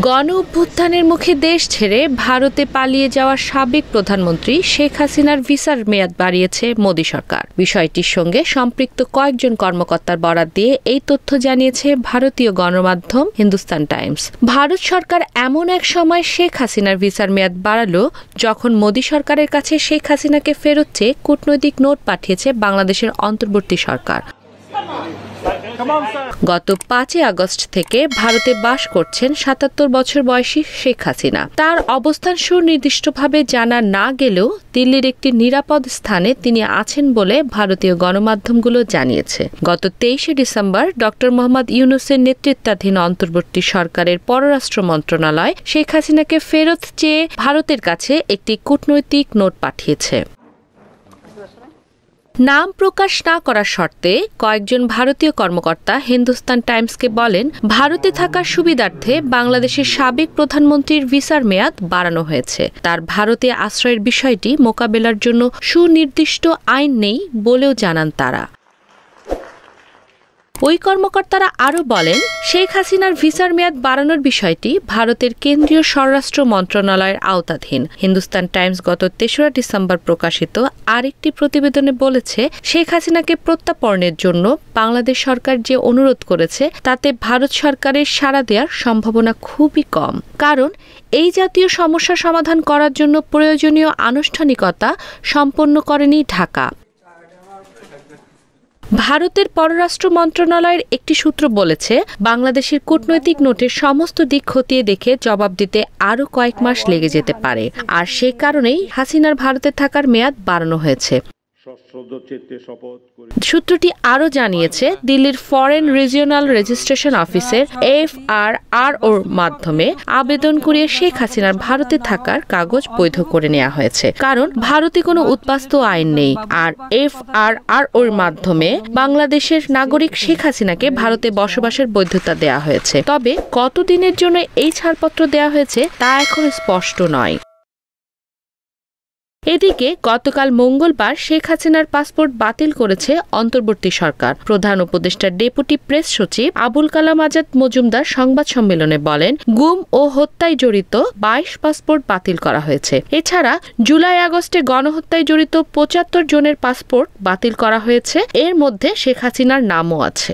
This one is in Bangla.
গণ অভ্যুত্থানের মুখে দেশ ছেড়ে ভারতে পালিয়ে যাওয়া সাবেক প্রধানমন্ত্রী শেখ হাসিনার ভিসার মেয়াদ বাড়িয়েছে মোদি সরকার। বিষয়টির সঙ্গে সম্পৃক্ত কয়েকজন কর্মকর্তার বরাত দিয়ে এই তথ্য জানিয়েছে ভারতীয় গণমাধ্যম হিন্দুস্তান টাইমস। ভারত সরকার এমন এক সময় শেখ হাসিনার ভিসার মেয়াদ বাড়ালো যখন মোদি সরকারের কাছে শেখ হাসিনাকে ফেরত চেয়ে কূটনৈতিক নোট পাঠিয়েছে বাংলাদেশের অন্তর্বর্তী সরকার। গত 5 আগস্ট থেকে ভারতে বাস করছেন 77 বছর বয়সী শেখ হাসিনা। তার অবস্থান সুনির্দিষ্টভাবে জানা না গেলেও দিল্লির একটি নিরাপদ স্থানে তিনি আছেন বলে ভারতীয় গণমাধ্যমগুলো জানিয়েছে। গত 23 ডিসেম্বর ডক্টর মোহাম্মদ ইউনূসের নেতৃত্বাধীন অন্তর্বর্তী সরকারের পররাষ্ট্র মন্ত্রণালয় শেখ হাসিনাকে ফেরত চেয়ে ভারতের কাছে একটি কূটনৈতিক নোট পাঠিয়েছে। নাম প্রকাশ না করার শর্তে কয়েকজন ভারতীয় কর্মকর্তা হিন্দুস্তান টাইমসকে বলেন, ভারতে থাকার সুবিধার্থে বাংলাদেশের সাবেক প্রধানমন্ত্রীর ভিসার মেয়াদ বাড়ানো হয়েছে। তার ভারতে আশ্রয়ের বিষয়টি মোকাবেলার জন্য সুনির্দিষ্ট আইন নেই বলেও জানান তারা। ওই কর্মকর্তারা আরও বলেন, শেখ হাসিনার ভিসার মেয়াদ বাড়ানোর বিষয়টি ভারতের কেন্দ্রীয় স্বরাষ্ট্র মন্ত্রণালয়ের আওতাধীন। হিন্দুস্তান টাইমস গত 3 ডিসেম্বর প্রকাশিত আরেকটি প্রতিবেদনে বলেছে, শেখ হাসিনাকে প্রত্যাপনের জন্য বাংলাদেশ সরকার যে অনুরোধ করেছে তাতে ভারত সরকারের সাড়া দেওয়ার সম্ভাবনা খুবই কম। কারণ এই জাতীয় সমস্যা সমাধান করার জন্য প্রয়োজনীয় আনুষ্ঠানিকতা সম্পন্ন করেনি ঢাকা। ভারতের পররাষ্ট্র মন্ত্রণালয়ের একটি সূত্র বলেছে, বাংলাদেশের কূটনৈতিক নোটের সমস্ত দিক খতিয়ে দেখে জবাব দিতে আরও কয়েক মাস লেগে যেতে পারে। আর সে কারণেই হাসিনার ভারতে থাকার মেয়াদ বাড়ানো হয়েছে। সূত্রটি আরও জানিয়েছে, দিল্লির ফরেন রিজিওনাল রেজিস্ট্রেশন অফিসের FRROর মাধ্যমে আবেদন করিয়ে শেখ হাসিনার ভারতে থাকার কাগজ বৈধ করে নেওয়া হয়েছে। কারণ ভারতে কোনো উদ্বাস্তু আইন নেই। আর FRROর মাধ্যমে বাংলাদেশের নাগরিক শেখ হাসিনাকে ভারতে বসবাসের বৈধতা দেওয়া হয়েছে। তবে কতদিনের জন্য এই ছাড়পত্র দেওয়া হয়েছে তা এখন স্পষ্ট নয়। এদিকে গতকাল মঙ্গলবার শেখ হাসিনার পাসপোর্ট বাতিল করেছে অন্তর্বর্তী সরকার। প্রধান উপদেষ্টার ডেপুটি প্রেস সচিব আবুল কালাম আজাদ মজুমদার সংবাদ সম্মেলনে বলেন, গুম ও হত্যায় জড়িত 22 পাসপোর্ট বাতিল করা হয়েছে। এছাড়া জুলাই আগস্টে গণহত্যায় জড়িত 75 জনের পাসপোর্ট বাতিল করা হয়েছে। এর মধ্যে শেখ হাসিনার নামও আছে।